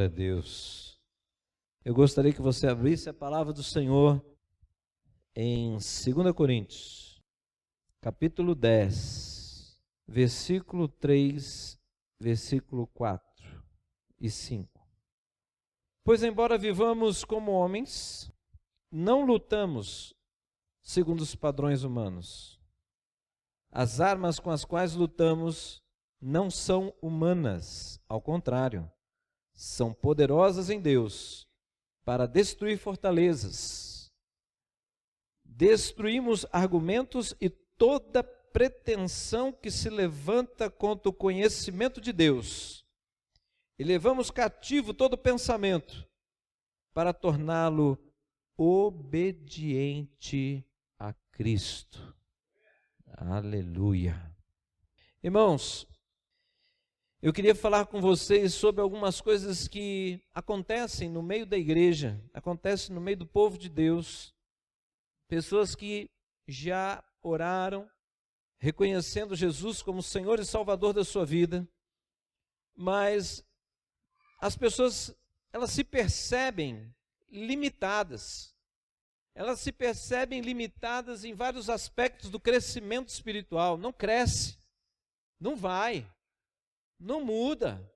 Glória a Deus. Eu gostaria que você abrisse a palavra do Senhor em 2 Coríntios, capítulo 10, versículo 3, versículo 4 e 5. Pois embora vivamos como homens, não lutamos segundo os padrões humanos. As armas com as quais lutamos não são humanas, ao contrário, são poderosas em Deus para destruir fortalezas. Destruímos argumentos e toda pretensão que se levanta contra o conhecimento de Deus. E levamos cativo todo pensamento para torná-lo obediente a Cristo. Aleluia. Irmãos, eu queria falar com vocês sobre algumas coisas que acontecem no meio da igreja, acontecem no meio do povo de Deus. Pessoas que já oraram, reconhecendo Jesus como Senhor e Salvador da sua vida, mas as pessoas, elas se percebem limitadas. Elas se percebem limitadas em vários aspectos do crescimento espiritual. Não cresce, não vai, não muda.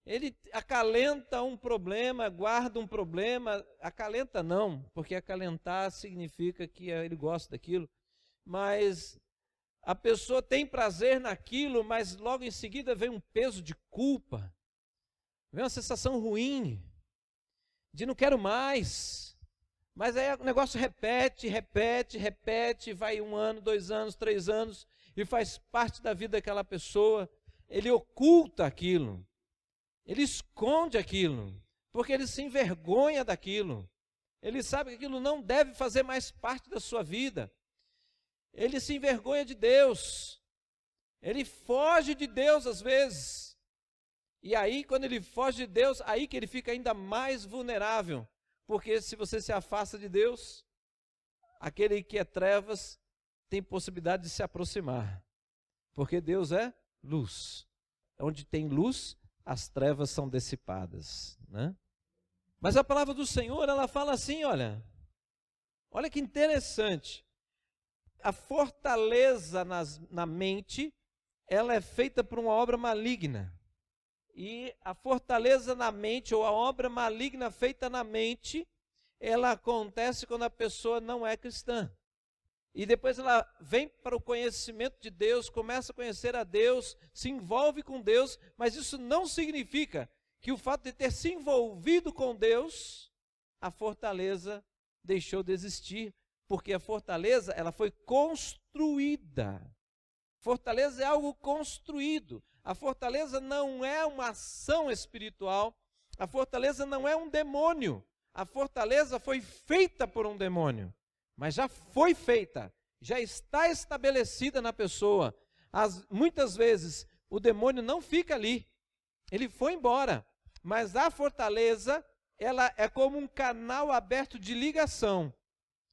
Ele acalenta um problema, guarda um problema. Acalenta não, porque acalentar significa que ele gosta daquilo. Mas a pessoa tem prazer naquilo, mas logo em seguida vem um peso de culpa. Vem uma sensação ruim, de não quero mais. Mas aí o negócio repete, vai 1 ano, 2 anos, 3 anos, e faz parte da vida daquela pessoa. Ele oculta aquilo, ele esconde aquilo, porque ele se envergonha daquilo. Ele sabe que aquilo não deve fazer mais parte da sua vida. Ele se envergonha de Deus, ele foge de Deus às vezes. E aí, quando ele foge de Deus, aí que ele fica ainda mais vulnerável. Porque se você se afasta de Deus, aquele que é trevas tem possibilidade de se aproximar. Porque Deus é luz. Onde tem luz, as trevas são dissipadas, né? Mas a palavra do Senhor, ela fala assim, olha que interessante. A fortaleza na mente, ela é feita por uma obra maligna. E a fortaleza na mente, ou a obra maligna feita na mente, ela acontece quando a pessoa não é cristã. E depois ela vem para o conhecimento de Deus, começa a conhecer a Deus, se envolve com Deus, mas isso não significa que o fato de ter se envolvido com Deus, a fortaleza deixou de existir, porque a fortaleza, ela foi construída. Fortaleza é algo construído. A fortaleza não é uma ação espiritual, a fortaleza não é um demônio, a fortaleza foi feita por um demônio, mas já foi feita, já está estabelecida na pessoa. Muitas vezes o demônio não fica ali, ele foi embora, mas a fortaleza, ela é como um canal aberto de ligação,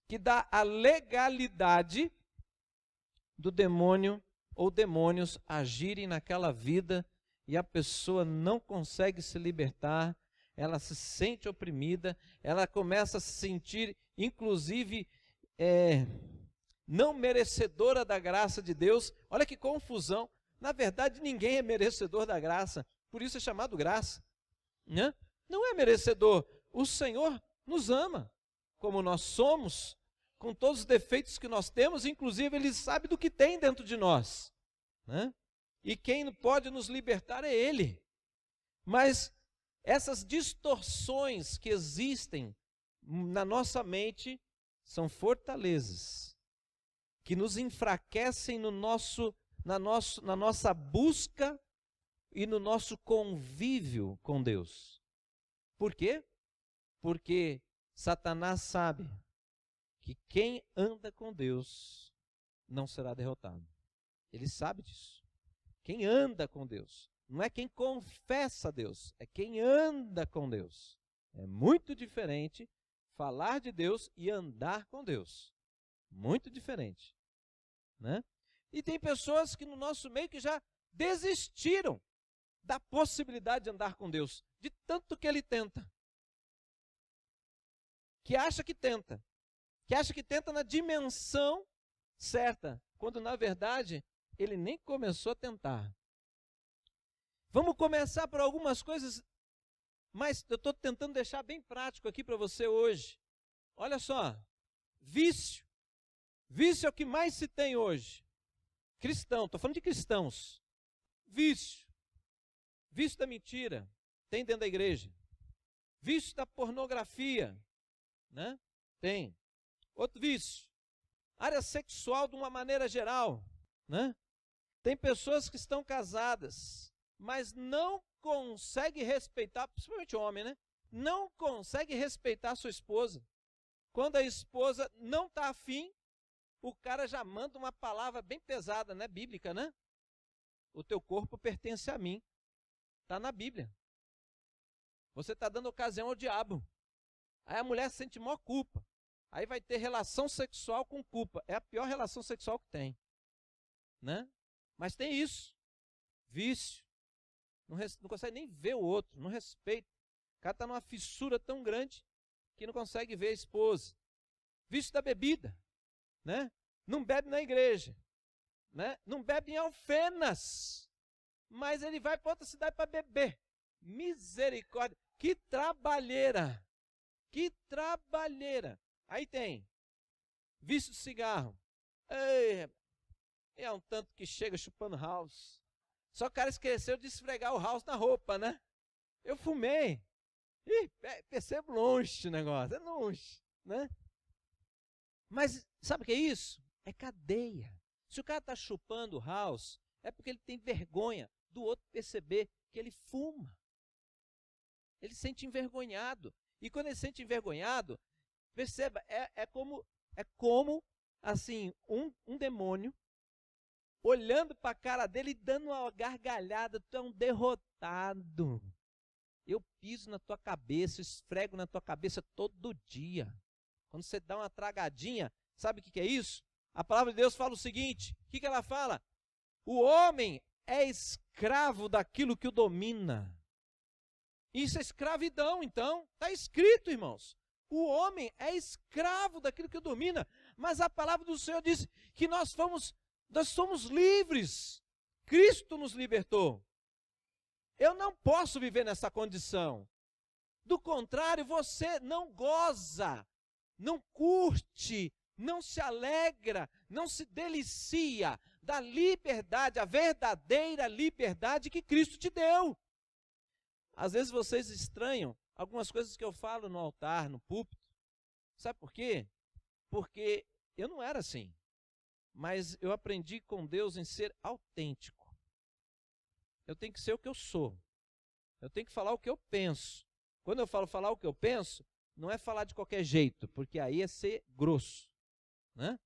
que dá a legalidade do demônio ou demônios agirem naquela vida e a pessoa não consegue se libertar, ela se sente oprimida, ela começa a se sentir, inclusive, não merecedora da graça de Deus. Olha que confusão, na verdade ninguém é merecedor da graça, por isso é chamado graça, né? Não é merecedor, o Senhor nos ama, como nós somos, com todos os defeitos que nós temos, inclusive Ele sabe do que tem dentro de nós, né? E quem pode nos libertar é Ele. Mas essas distorções que existem na nossa mente são fortalezas que nos enfraquecem na nossa busca e no nosso convívio com Deus. Por quê? Porque Satanás sabe que quem anda com Deus não será derrotado. Ele sabe disso. Quem anda com Deus, não é quem confessa a Deus, é quem anda com Deus. É muito diferente falar de Deus e andar com Deus. Muito diferente, né? E tem pessoas que no nosso meio que já desistiram da possibilidade de andar com Deus. de tanto que ele tenta. Que acha que tenta na dimensão certa, quando na verdade ele nem começou a tentar. Vamos começar por algumas coisas, mas eu estou tentando deixar bem prático aqui para você hoje. Olha só, vício. Vício é o que mais se tem hoje. Cristão, estou falando de cristãos. Vício. Vício da mentira, tem dentro da igreja. Vício da pornografia, né? Tem. Outro vício. Área sexual de uma maneira geral, né? Tem pessoas que estão casadas, mas não consegue respeitar, principalmente homem, né? Não consegue respeitar a sua esposa. Quando a esposa não está afim, o cara já manda uma palavra bem pesada, né? Bíblica, né? O teu corpo pertence a mim. Está na Bíblia. Você está dando ocasião ao diabo. Aí a mulher sente maior culpa. Aí vai ter relação sexual com culpa. É a pior relação sexual que tem, né? Mas tem isso. Vício. Não consegue nem ver o outro, não respeita. O cara está numa fissura tão grande que não consegue ver a esposa. Vício da bebida, né? Não bebe na igreja, né? Não bebe em Alfenas, mas ele vai para outra cidade para beber. Misericórdia, que trabalheira, que trabalheira. Aí tem vício de cigarro. Ei, é um tanto que chega chupando house. Só que o cara esqueceu de esfregar o house na roupa, né? Eu fumei. Ih, percebo longe o negócio, é longe, né? Mas sabe o que é isso? É cadeia. Se o cara está chupando house, é porque ele tem vergonha do outro perceber que ele fuma. Ele se sente envergonhado. E quando ele se sente envergonhado, perceba, é como assim, um demônio olhando para a cara dele e dando uma gargalhada. Tu é um derrotado. Eu piso na tua cabeça, esfrego na tua cabeça todo dia. Quando você dá uma tragadinha, sabe o que é isso? A palavra de Deus fala o seguinte, o que ela fala? O homem é escravo daquilo que o domina. Isso é escravidão, então. Está escrito, irmãos. O homem é escravo daquilo que o domina. Mas a palavra do Senhor diz que nós somos livres. Cristo nos libertou. Eu não posso viver nessa condição. Do contrário, você não goza, não curte, não se alegra, não se delicia da liberdade, a verdadeira liberdade que Cristo te deu. Às vezes vocês estranham algumas coisas que eu falo no altar, no púlpito. Sabe por quê? Porque eu não era assim. Mas eu aprendi com Deus em ser autêntico. Eu tenho que ser o que eu sou. Eu tenho que falar o que eu penso. Quando eu falo falar o que eu penso, não é falar de qualquer jeito, porque aí é ser grosso, né?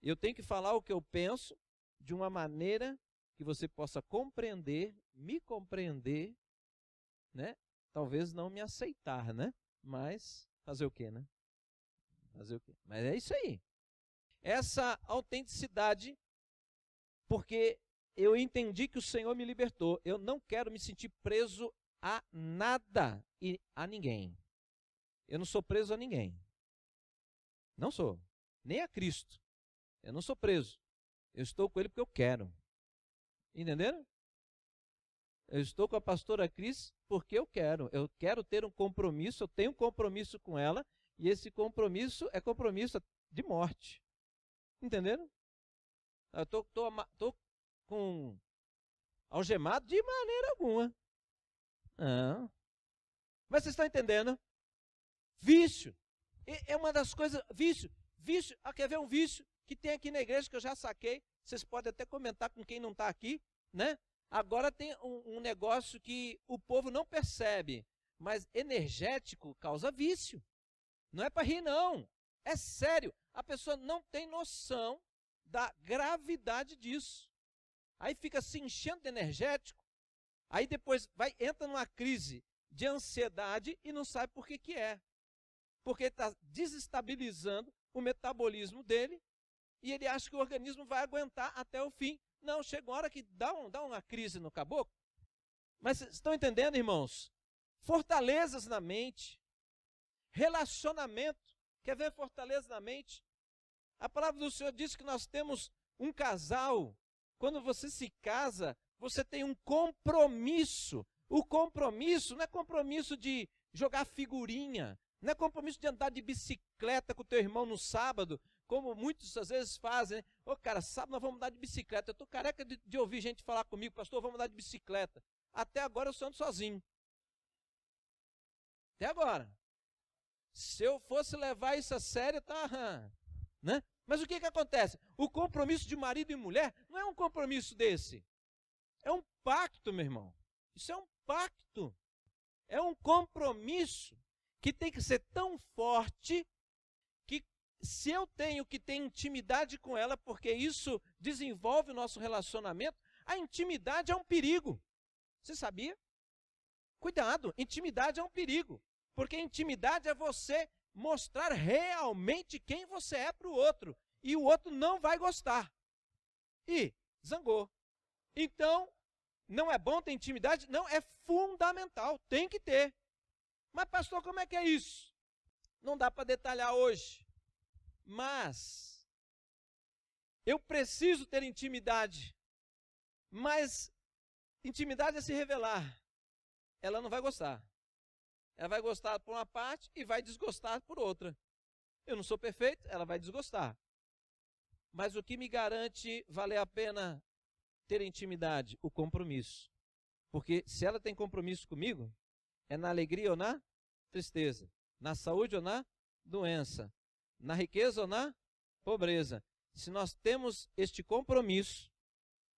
Eu tenho que falar o que eu penso de uma maneira que você possa compreender, me compreender, né? Talvez não me aceitar, né? Mas fazer o quê, né? Fazer o quê? Mas é isso aí. Essa autenticidade, porque eu entendi que o Senhor me libertou. Eu não quero me sentir preso a nada e a ninguém. Eu não sou preso a ninguém. Não sou. Nem a Cristo. Eu não sou preso. Eu estou com Ele porque eu quero. Entenderam? Eu estou com a pastora Cris porque eu quero. Eu quero ter um compromisso, eu tenho um compromisso com ela, e esse compromisso é compromisso de morte. Entenderam? Eu estou com algemado de maneira alguma. Não. Mas vocês estão entendendo? Vício. É uma das coisas. Vício. Quer ver um vício que tem aqui na igreja que eu já saquei? Vocês podem até comentar com quem não está aqui, né? Agora tem um negócio que o povo não percebe, mas energético causa vício. Não é para rir, não. É sério. A pessoa não tem noção da gravidade disso. Aí fica se enchendo de energético, aí depois entra numa crise de ansiedade e não sabe por que é. Porque está desestabilizando o metabolismo dele e ele acha que o organismo vai aguentar até o fim. Não, chega uma hora que dá uma crise no caboclo. Mas vocês estão entendendo, irmãos? fortalezas na mente, relacionamento. Quer ver fortaleza na mente? A palavra do Senhor diz que nós temos um casal. Quando você se casa, você tem um compromisso. O compromisso não é compromisso de jogar figurinha, não é compromisso de andar de bicicleta com o teu irmão no sábado, como muitos às vezes fazem. Ô cara, sábado nós vamos andar de bicicleta. Eu estou careca de ouvir gente falar comigo, pastor, vamos andar de bicicleta. Até agora eu só ando sozinho. Até agora. Se eu fosse levar isso a sério, tá, né? Mas o que acontece? O compromisso de marido e mulher não é um compromisso desse. É um pacto, meu irmão. Isso é um pacto. É um compromisso que tem que ser tão forte que se eu tenho que ter intimidade com ela, porque isso desenvolve o nosso relacionamento, a intimidade é um perigo. Você sabia? Cuidado, intimidade é um perigo. Porque intimidade é você mostrar realmente quem você é para o outro. E o outro não vai gostar. E zangou. Então, não é bom ter intimidade? Não, é fundamental, tem que ter. Mas pastor, como é que é isso? Não dá para detalhar hoje. Mas, eu preciso ter intimidade. Mas, intimidade é se revelar. Ela não vai gostar. Ela vai gostar por uma parte e vai desgostar por outra. Eu não sou perfeito, ela vai desgostar. Mas o que me garante valer a pena ter intimidade? O compromisso. Porque se ela tem compromisso comigo, é na alegria ou na tristeza, na saúde ou na doença, na riqueza ou na pobreza. Se nós temos este compromisso,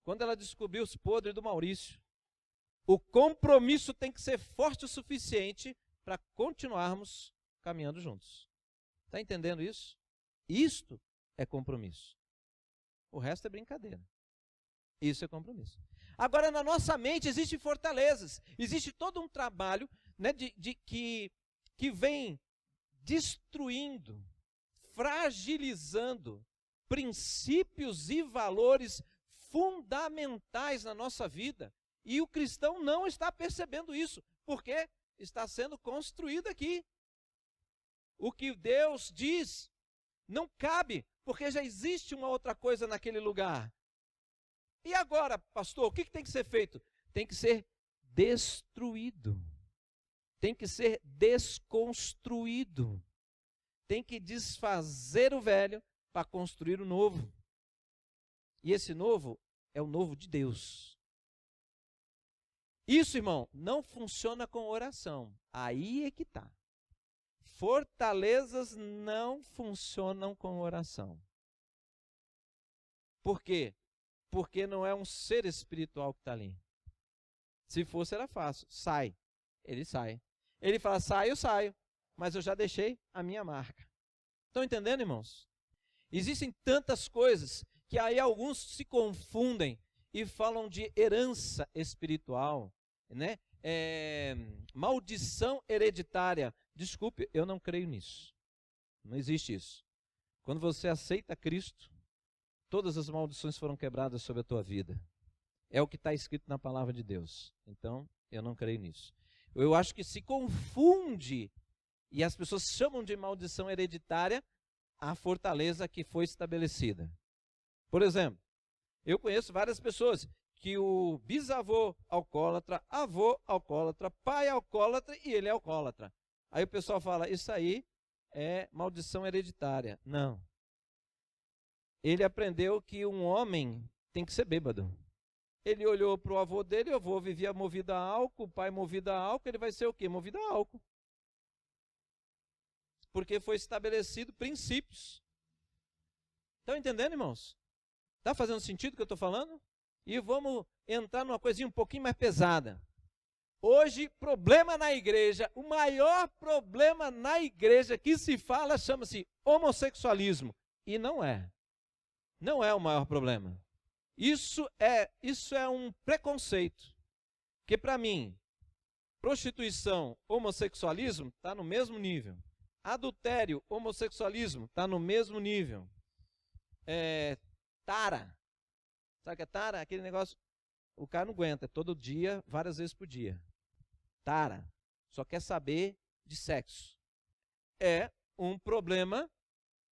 quando ela descobriu os podres do Maurício, o compromisso tem que ser forte o suficiente para continuarmos caminhando juntos. Está entendendo isso? Isto é compromisso. O resto é brincadeira. Isso é compromisso. Agora, na nossa mente existem fortalezas. Existe todo um trabalho, né, que vem destruindo, fragilizando princípios e valores fundamentais na nossa vida. E o cristão não está percebendo isso, porque está sendo construído aqui. O que Deus diz não cabe, porque já existe uma outra coisa naquele lugar. E agora, pastor, o que tem que ser feito? Tem que ser destruído. Tem que ser desconstruído. Tem que desfazer o velho para construir o novo. E esse novo é o novo de Deus. Isso, irmão, não funciona com oração. Aí é que está. Fortalezas não funcionam com oração. Por quê? Porque não é um ser espiritual que está ali. Se fosse, era fácil. Sai. Ele sai. Ele fala, sai, eu saio. Mas eu já deixei a minha marca. Estão entendendo, irmãos? Existem tantas coisas que aí alguns se confundem e falam de herança espiritual, né? Maldição hereditária. Desculpe, eu não creio nisso. Não existe isso. Quando você aceita Cristo, todas as maldições foram quebradas sobre a tua vida. É o que está escrito na palavra de Deus. Então, eu não creio nisso. Eu acho que se confunde, e as pessoas chamam de maldição hereditária, a fortaleza que foi estabelecida. Por exemplo, eu conheço várias pessoas que o bisavô alcoólatra, avô alcoólatra, pai alcoólatra e ele é alcoólatra. Aí o pessoal fala, isso aí é maldição hereditária. Não. Ele aprendeu que um homem tem que ser bêbado. Ele olhou para o avô dele, o avô vivia movido a álcool, o pai movido a álcool, ele vai ser o quê? Movido a álcool. Porque foi estabelecido princípios. Estão entendendo, irmãos? Está fazendo sentido o que eu estou falando? E vamos entrar numa coisinha um pouquinho mais pesada. Hoje, problema na igreja, o maior problema na igreja que se fala chama-se homossexualismo. E não é. Não é o maior problema. Isso é um preconceito. Que para mim, prostituição, homossexualismo está no mesmo nível. Adultério, homossexualismo está no mesmo nível. Tara. Sabe o que é tara? Aquele negócio, o cara não aguenta, todo dia, várias vezes por dia. Tara. só quer saber de sexo. É um problema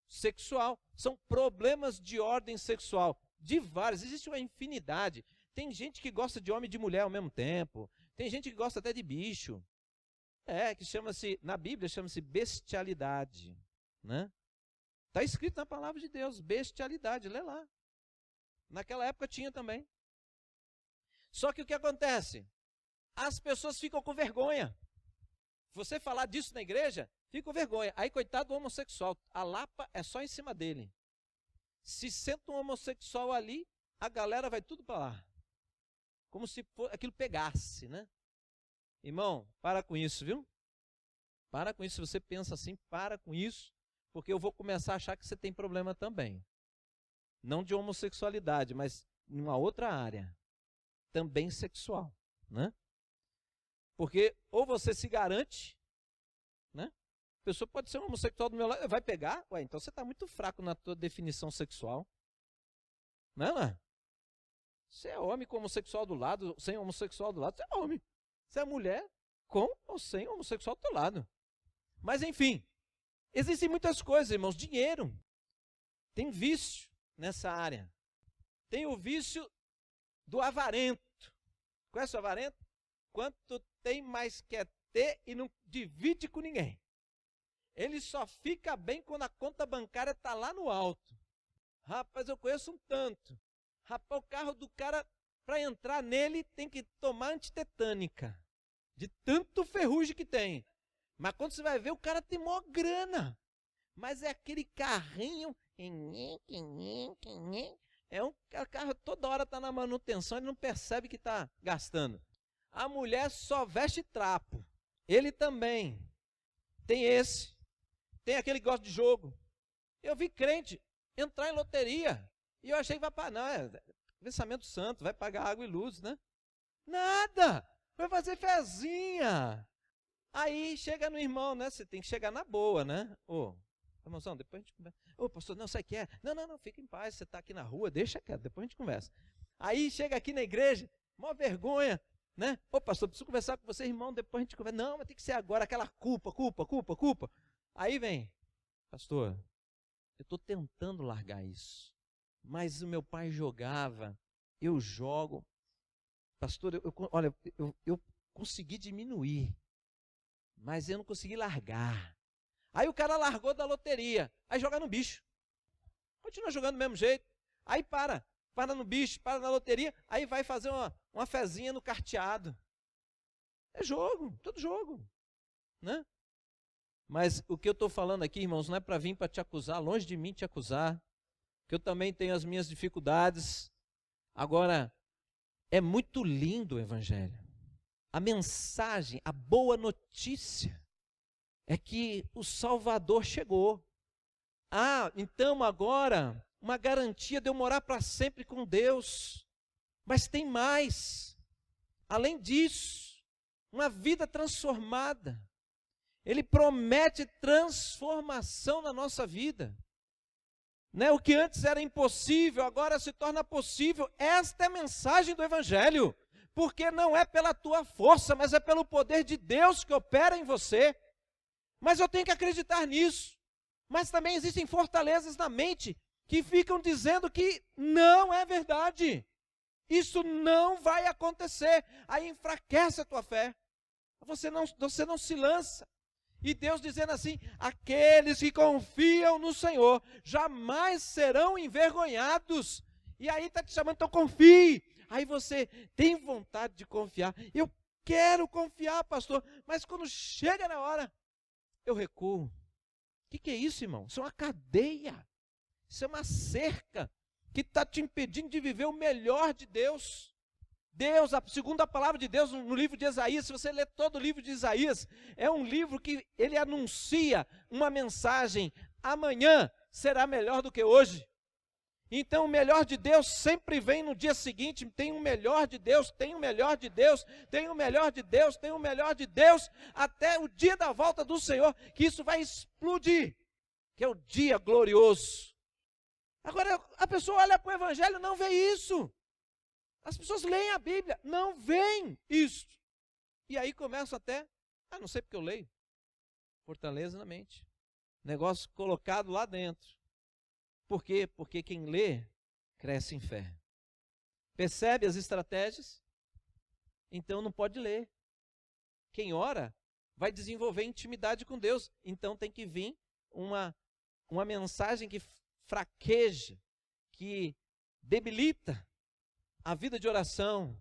sexual. São problemas de ordem sexual, de vários. Existe uma infinidade. Tem gente que gosta de homem e de mulher ao mesmo tempo. Tem gente que gosta até de bicho. Que chama-se, na Bíblia, chama-se bestialidade, né? Está escrito na palavra de Deus, bestialidade, lê lá. Naquela época tinha também. Só que o que acontece? As pessoas ficam com vergonha. Você falar disso na igreja, fica com vergonha. Aí, coitado do homossexual, a lapa é só em cima dele. Se senta um homossexual ali, a galera vai tudo para lá. Como se aquilo pegasse, né? Irmão, para com isso, viu? Para com isso. Se você pensa assim, para com isso, porque eu vou começar a achar que você tem problema também. Não de homossexualidade, mas em uma outra área, também sexual, né? Porque ou você se garante, né? A pessoa pode ser um homossexual do meu lado, vai pegar? Ué, então você está muito fraco na tua definição sexual. Não é? Você é homem com homossexual do lado, sem homossexual do lado, você é homem. Você é mulher com ou sem homossexual do teu lado. Mas enfim, existem muitas coisas, irmãos. Dinheiro. Tem vício nessa área. Tem o vício do avarento. Conhece o avarento? Quanto tem, mais quer ter e não divide com ninguém. Ele só fica bem quando a conta bancária está lá no alto. Rapaz, eu conheço um tanto. Rapaz, o carro do cara, para entrar nele, tem que tomar antitetânica. De tanto ferrugem que tem. Mas quando você vai ver, o cara tem maior grana. Mas é aquele carrinho. É um carro toda hora está na manutenção e não percebe que está gastando. A mulher só veste trapo. Ele também. Tem esse. Tem aquele que gosta de jogo. Eu vi crente entrar em loteria. E eu achei que vai pagar. Não, é pensamento santo, vai pagar água e luz, né? Nada! Vai fazer fezinha. Aí chega no irmão, né? Você tem que chegar na boa, né? Ô, irmãozão, depois a gente conversa. Ô, pastor, não, você quer? Não, fica em paz, você está aqui na rua, deixa quieto, depois a gente conversa. Aí chega aqui na igreja, maior vergonha, né? Ô, pastor, preciso conversar com você, irmão, depois a gente conversa. Não, mas tem que ser agora, aquela culpa. Aí vem, pastor, eu estou tentando largar isso, mas o meu pai jogava, eu jogo. Pastor, eu consegui diminuir, mas eu não consegui largar. Aí o cara largou da loteria, aí joga no bicho. Continua jogando do mesmo jeito. Aí para no bicho, para na loteria, aí vai fazer uma fezinha no carteado. É jogo, todo jogo, né? Mas o que eu estou falando aqui, irmãos, não é para vir para te acusar, longe de mim te acusar, que eu também tenho as minhas dificuldades. Agora, é muito lindo o Evangelho. A mensagem, a boa notícia é que o Salvador chegou. Então agora, uma garantia de eu morar para sempre com Deus. Mas tem mais. Além disso, uma vida transformada. Ele promete transformação na nossa vida. Né? O que antes era impossível, agora se torna possível. Esta é a mensagem do Evangelho. Porque não é pela tua força, mas é pelo poder de Deus que opera em você. Mas eu tenho que acreditar nisso. Mas também existem fortalezas na mente que ficam dizendo que não é verdade. Isso não vai acontecer. Aí enfraquece a tua fé. Você não se lança. E Deus dizendo assim, aqueles que confiam no Senhor jamais serão envergonhados. E aí está te chamando, então confie. Aí você tem vontade de confiar. Eu quero confiar, pastor, mas quando chega na hora, eu recuo. O que é isso, irmão? Isso é uma cadeia. Isso é uma cerca que está te impedindo de viver o melhor de Deus. Deus, segundo a palavra de Deus, no livro de Isaías, se você ler todo o livro de Isaías, é um livro que ele anuncia uma mensagem. Amanhã será melhor do que hoje. Então o melhor de Deus sempre vem no dia seguinte. Tem o melhor de Deus, tem o melhor de Deus, tem o melhor de Deus, tem o melhor de Deus, até o dia da volta do Senhor, que isso vai explodir, que é o dia glorioso. Agora a pessoa olha para o Evangelho e não vê isso. As pessoas leem a Bíblia, não veem isso. E aí começam até Ah, não sei porque eu leio. Fortaleza na mente. Negócio colocado lá dentro. Por quê? Porque quem lê, cresce em fé. Percebe as estratégias? Então não pode ler. Quem ora, vai desenvolver intimidade com Deus. Então tem que vir uma mensagem que fraqueja, que debilita a vida de oração.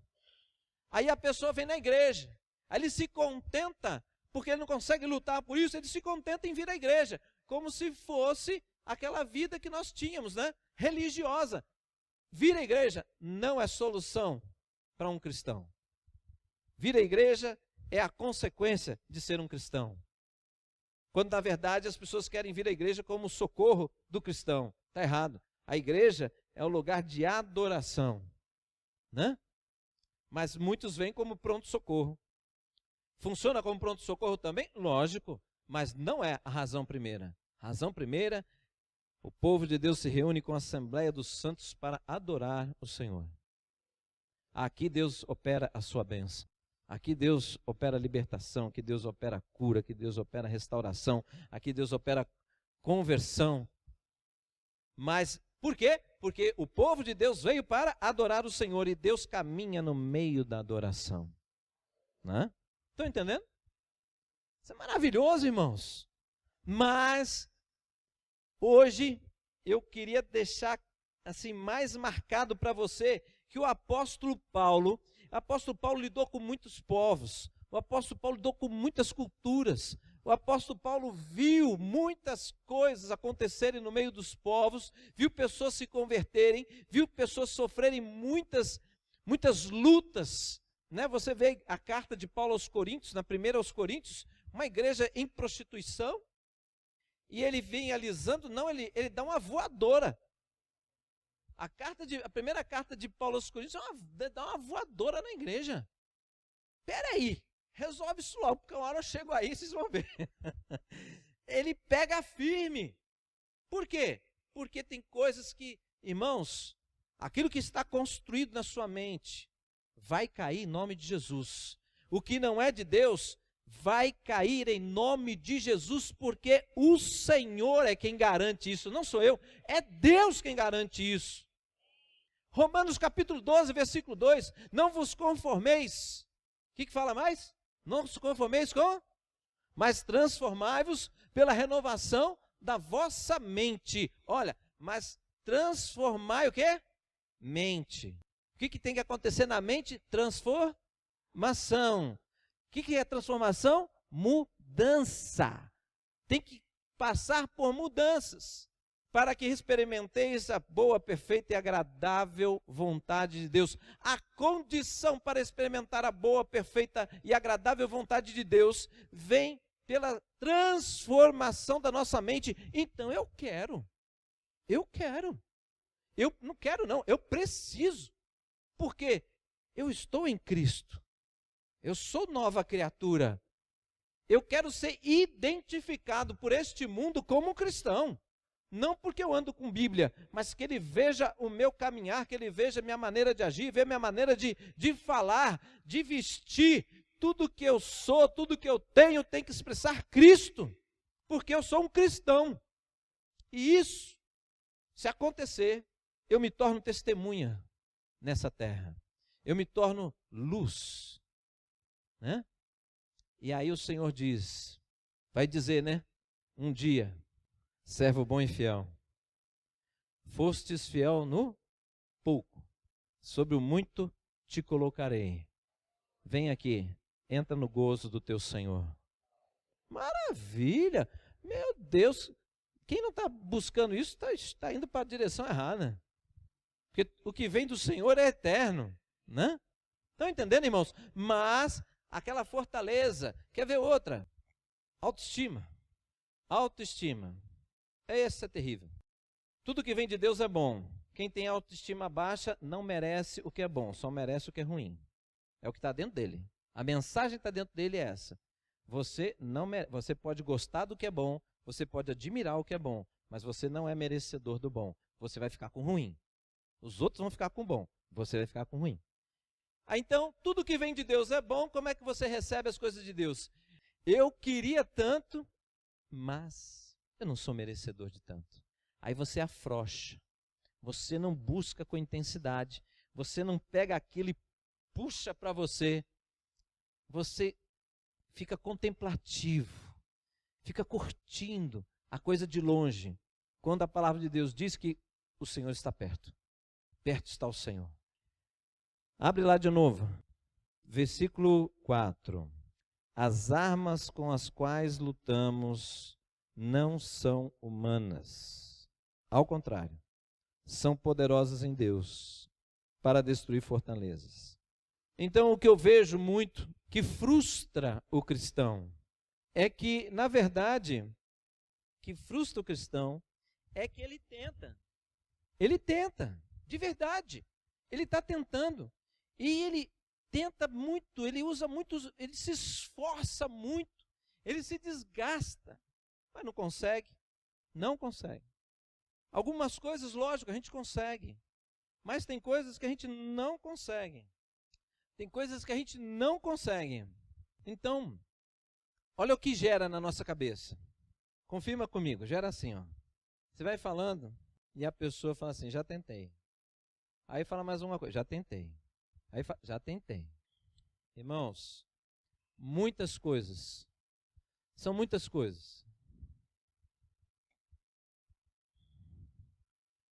Aí a pessoa vem na igreja, aí ele se contenta, porque ele não consegue lutar por isso, ele se contenta em vir à igreja, como se fosse aquela vida que nós tínhamos, né? Religiosa. Vir à igreja não é solução para um cristão. Vir à igreja é a consequência de ser um cristão. Quando na verdade as pessoas querem vir à igreja como socorro do cristão. Está errado. A igreja é o lugar de adoração, né? Mas muitos vêm como pronto-socorro. Funciona como pronto-socorro também? Lógico, mas não é a razão primeira. A razão primeira, o povo de Deus se reúne com a Assembleia dos Santos para adorar o Senhor. Aqui Deus opera a sua bênção. Aqui Deus opera a libertação, aqui Deus opera a cura, aqui Deus opera a restauração, aqui Deus opera a conversão. Mas por quê? Porque o povo de Deus veio para adorar o Senhor e Deus caminha no meio da adoração. Né? Estão entendendo? Isso é maravilhoso, irmãos. Mas hoje eu queria deixar assim mais marcado para você que o apóstolo Paulo lidou com muitos povos, o apóstolo Paulo lidou com muitas culturas, o apóstolo Paulo viu muitas coisas acontecerem no meio dos povos, viu pessoas se converterem, viu pessoas sofrerem muitas lutas, né? Você vê a carta de Paulo aos Coríntios, na primeira aos Coríntios, uma igreja em prostituição, e ele vem alisando, não, ele dá uma voadora. A primeira carta de Paulo aos Coríntios dá uma voadora na igreja. Espera aí, resolve isso logo, porque uma hora eu chego aí, vocês vão ver. Ele pega firme. Por quê? Porque tem coisas que, irmãos, aquilo que está construído na sua mente vai cair em nome de Jesus. O que não é de Deus vai cair em nome de Jesus, porque o Senhor é quem garante isso, não sou eu, é Deus quem garante isso. Romanos capítulo 12, versículo 2, não vos conformeis, o que fala mais? Não vos conformeis com, mas transformai-vos pela renovação da vossa mente. Olha, mas transformai o quê? Mente. O que tem que acontecer na mente? Transformação. O que é transformação? Mudança. Tem que passar por mudanças, para que experimenteis a boa, perfeita e agradável vontade de Deus. A condição para experimentar a boa, perfeita e agradável vontade de Deus vem pela transformação da nossa mente. Então eu quero. Eu não quero não, eu preciso. Porque eu estou em Cristo. Eu sou nova criatura. Eu quero ser identificado por este mundo como um cristão. Não porque eu ando com Bíblia, mas que ele veja o meu caminhar, que ele veja a minha maneira de agir, veja a minha maneira de falar, de vestir. Tudo que eu sou, tudo que eu tenho tem que expressar Cristo, porque eu sou um cristão. E isso, se acontecer, eu me torno testemunha nessa terra. Eu me torno luz, né? E aí o Senhor vai dizer, né? Um dia, servo bom e fiel, fostes fiel no pouco, sobre o muito te colocarei. Vem aqui, entra no gozo do teu Senhor. Maravilha! Meu Deus, quem não está buscando isso está indo para a direção errada. Porque o que vem do Senhor é eterno, né? Estão entendendo, irmãos? Mas aquela fortaleza, quer ver outra? Autoestima. Autoestima. Essa é terrível. Tudo que vem de Deus é bom. Quem tem autoestima baixa não merece o que é bom, só merece o que é ruim. É o que está dentro dele. A mensagem que está dentro dele é essa. Você pode gostar do que é bom, você pode admirar o que é bom, mas você não é merecedor do bom. Você vai ficar com o ruim. Os outros vão ficar com o bom, você vai ficar com o ruim. Então, tudo que vem de Deus é bom. Como é que você recebe as coisas de Deus? Eu queria tanto, mas eu não sou merecedor de tanto. Aí você afrouxa, você não busca com intensidade, você não pega aquilo e puxa para você, você fica contemplativo, fica curtindo a coisa de longe, quando a palavra de Deus diz que o Senhor está perto, perto está o Senhor. Abre lá de novo, versículo 4. As armas com as quais lutamos não são humanas. Ao contrário, são poderosas em Deus para destruir fortalezas. Então, o que eu vejo muito que frustra o cristão é que, na verdade, que frustra o cristão é que ele tenta, de verdade, ele está tentando, e ele tenta muito, ele usa muitos, ele se esforça muito, ele se desgasta, mas não consegue. Algumas coisas, lógico, a gente consegue, mas tem coisas que a gente não consegue. Então, olha o que gera na nossa cabeça. Confirma comigo, gera assim, ó. Você vai falando e a pessoa fala assim, já tentei. Aí fala mais uma coisa, já tentei. Aí fala, já tentei. Irmãos, muitas coisas, são muitas coisas.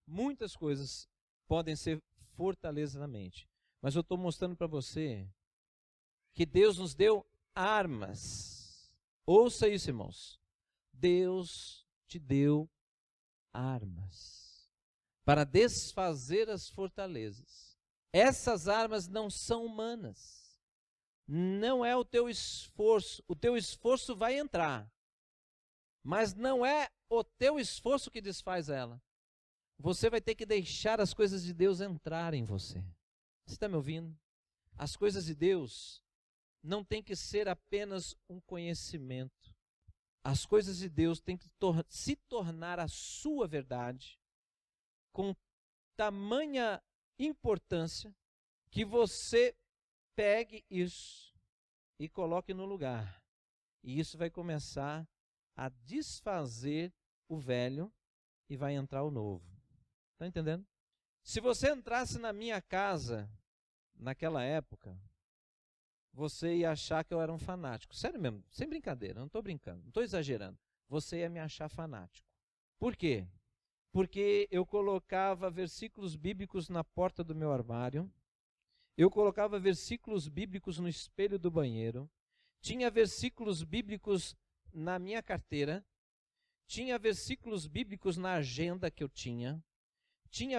Muitas coisas podem ser fortaleza na mente. Mas eu estou mostrando para você que Deus nos deu armas. Ouça isso, irmãos. Deus te deu armas para desfazer as fortalezas. Essas armas não são humanas. Não é o teu esforço. O teu esforço vai entrar. Mas não é o teu esforço que desfaz ela. Você vai ter que deixar as coisas de Deus entrar em você. Você está me ouvindo? As coisas de Deus não tem que ser apenas um conhecimento. As coisas de Deus têm que se tornar a sua verdade com tamanha importância que você pegue isso e coloque no lugar. E isso vai começar a desfazer o velho e vai entrar o novo. Está entendendo? Se você entrasse na minha casa naquela época, você ia achar que eu era um fanático. Sério mesmo, sem brincadeira, não estou brincando, não estou exagerando. Você ia me achar fanático. Por quê? Porque eu colocava versículos bíblicos na porta do meu armário, eu colocava versículos bíblicos no espelho do banheiro, tinha versículos bíblicos na minha carteira, tinha versículos bíblicos na agenda que eu tinha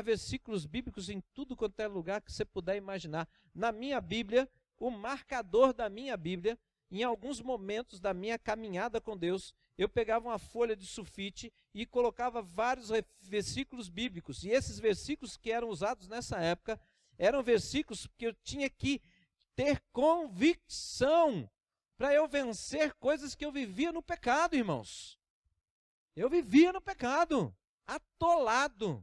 versículos bíblicos em tudo quanto é lugar que você puder imaginar. Na minha Bíblia, o marcador da minha Bíblia, em alguns momentos da minha caminhada com Deus, eu pegava uma folha de sulfite e colocava vários versículos bíblicos. E esses versículos que eram usados nessa época, eram versículos que eu tinha que ter convicção para eu vencer coisas que eu vivia no pecado, irmãos. Eu vivia no pecado, atolado.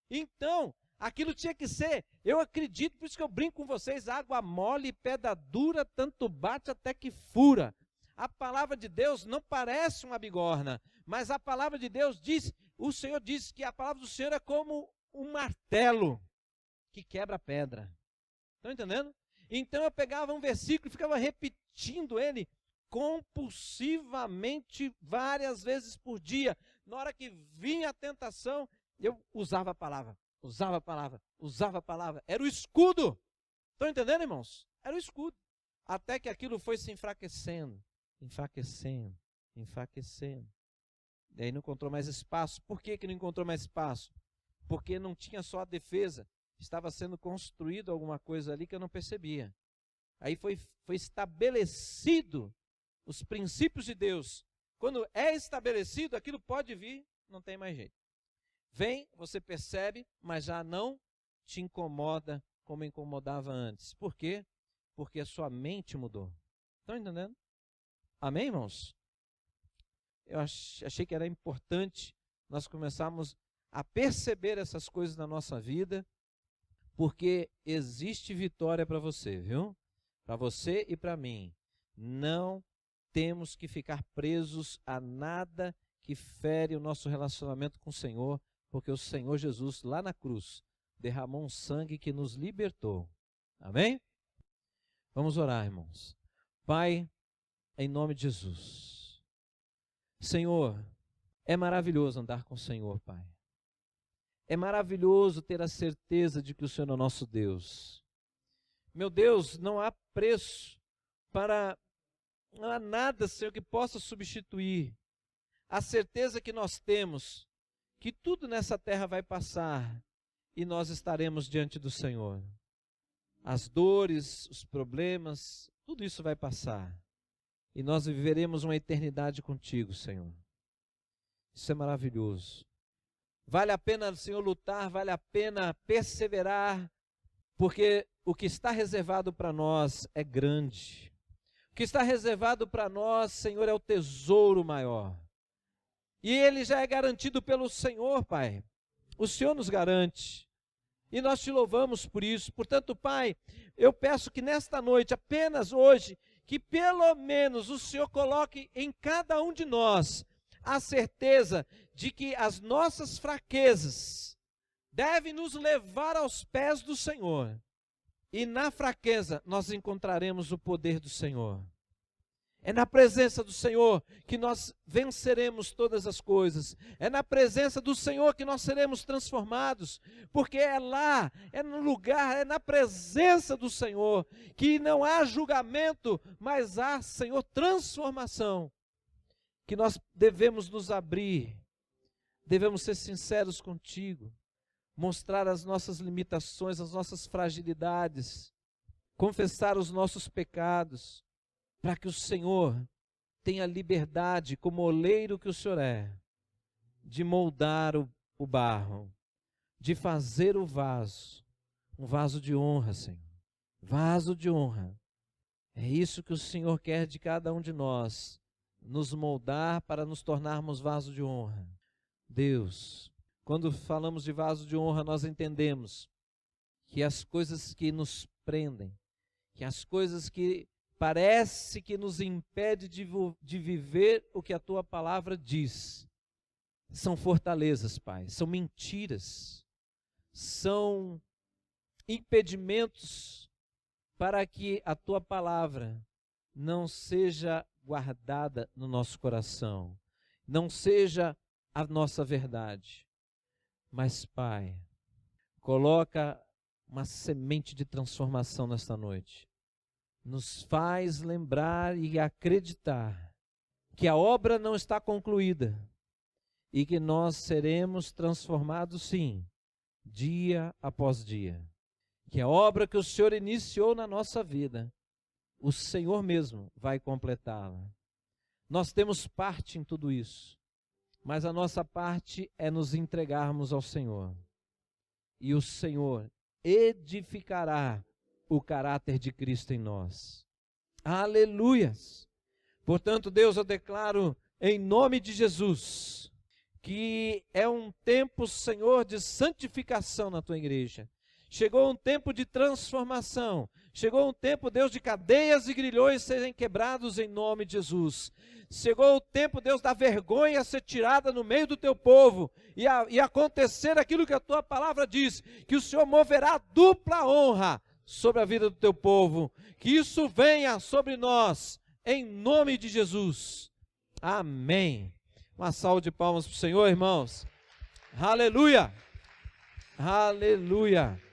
Então, aquilo tinha que ser, eu acredito, por isso que eu brinco com vocês, água mole e pedra dura, tanto bate até que fura. A palavra de Deus não parece uma bigorna, mas a palavra de Deus diz, o Senhor diz que a palavra do Senhor é como um martelo que quebra a pedra. Estão entendendo? Então eu pegava um versículo e ficava repetindo ele compulsivamente várias vezes por dia. Na hora que vinha a tentação, eu usava a palavra. Era o escudo. Estão entendendo, irmãos? Era o escudo. Até que aquilo foi se enfraquecendo. E aí não encontrou mais espaço. Por que não encontrou mais espaço? Porque não tinha só a defesa. Estava sendo construído alguma coisa ali que eu não percebia. Aí foi estabelecido os princípios de Deus. Quando é estabelecido, aquilo pode vir, não tem mais jeito. Vem, você percebe, mas já não te incomoda como incomodava antes. Por quê? Porque a sua mente mudou. Estão entendendo? Amém, irmãos? Eu achei que era importante nós começarmos a perceber essas coisas na nossa vida, porque existe vitória para você, viu? Para você e para mim. Não temos que ficar presos a nada que fere o nosso relacionamento com o Senhor, porque o Senhor Jesus, lá na cruz, derramou um sangue que nos libertou. Amém? Vamos orar, irmãos. Pai, em nome de Jesus. Senhor, é maravilhoso andar com o Senhor, Pai. É maravilhoso ter a certeza de que o Senhor é o nosso Deus. Meu Deus, não há preço não há nada, Senhor, que possa substituir a certeza que nós temos que tudo nessa terra vai passar e nós estaremos diante do Senhor. As dores, os problemas, tudo isso vai passar e nós viveremos uma eternidade contigo, Senhor. Isso é maravilhoso. Vale a pena, Senhor, lutar, vale a pena perseverar, porque o que está reservado para nós é grande. O que está reservado para nós, Senhor, é o tesouro maior. E ele já é garantido pelo Senhor, Pai. O Senhor nos garante. E nós te louvamos por isso. Portanto, Pai, eu peço que nesta noite, apenas hoje, que pelo menos o Senhor coloque em cada um de nós a certeza de que as nossas fraquezas devem nos levar aos pés do Senhor. E na fraqueza nós encontraremos o poder do Senhor. É na presença do Senhor que nós venceremos todas as coisas. É na presença do Senhor que nós seremos transformados. Porque é lá, é no lugar, é na presença do Senhor que não há julgamento, mas há, Senhor, transformação. Que nós devemos nos abrir, devemos ser sinceros contigo, mostrar as nossas limitações, as nossas fragilidades, confessar os nossos pecados, para que o Senhor tenha liberdade, como oleiro que o Senhor é, de moldar o barro, de fazer o vaso, um vaso de honra, Senhor, vaso de honra. É isso que o Senhor quer de cada um de nós, nos moldar para nos tornarmos vaso de honra. Deus, quando falamos de vaso de honra, nós entendemos que as coisas que nos prendem, que as coisas que parece que nos impede de viver o que a Tua palavra diz, são fortalezas, Pai, são mentiras, são impedimentos para que a Tua palavra não seja guardada no nosso coração, não seja a nossa verdade. Mas, Pai, coloca uma semente de transformação nesta noite. Nos faz lembrar e acreditar que a obra não está concluída e que nós seremos transformados, sim, dia após dia. Que a obra que o Senhor iniciou na nossa vida, o Senhor mesmo vai completá-la. Nós temos parte em tudo isso, mas a nossa parte é nos entregarmos ao Senhor. E o Senhor edificará o caráter de Cristo em nós. Aleluias! Portanto, Deus, eu declaro em nome de Jesus que é um tempo, Senhor, de santificação na Tua igreja. Chegou um tempo de transformação. Chegou um tempo, Deus, de cadeias e grilhões serem quebrados em nome de Jesus. Chegou o tempo, Deus, da vergonha ser tirada no meio do Teu povo e acontecer aquilo que a Tua palavra diz, que o Senhor moverá dupla honra sobre a vida do Teu povo. Que isso venha sobre nós, em nome de Jesus. Amém. Uma salva de palmas para o Senhor, irmãos. Aleluia! Aleluia!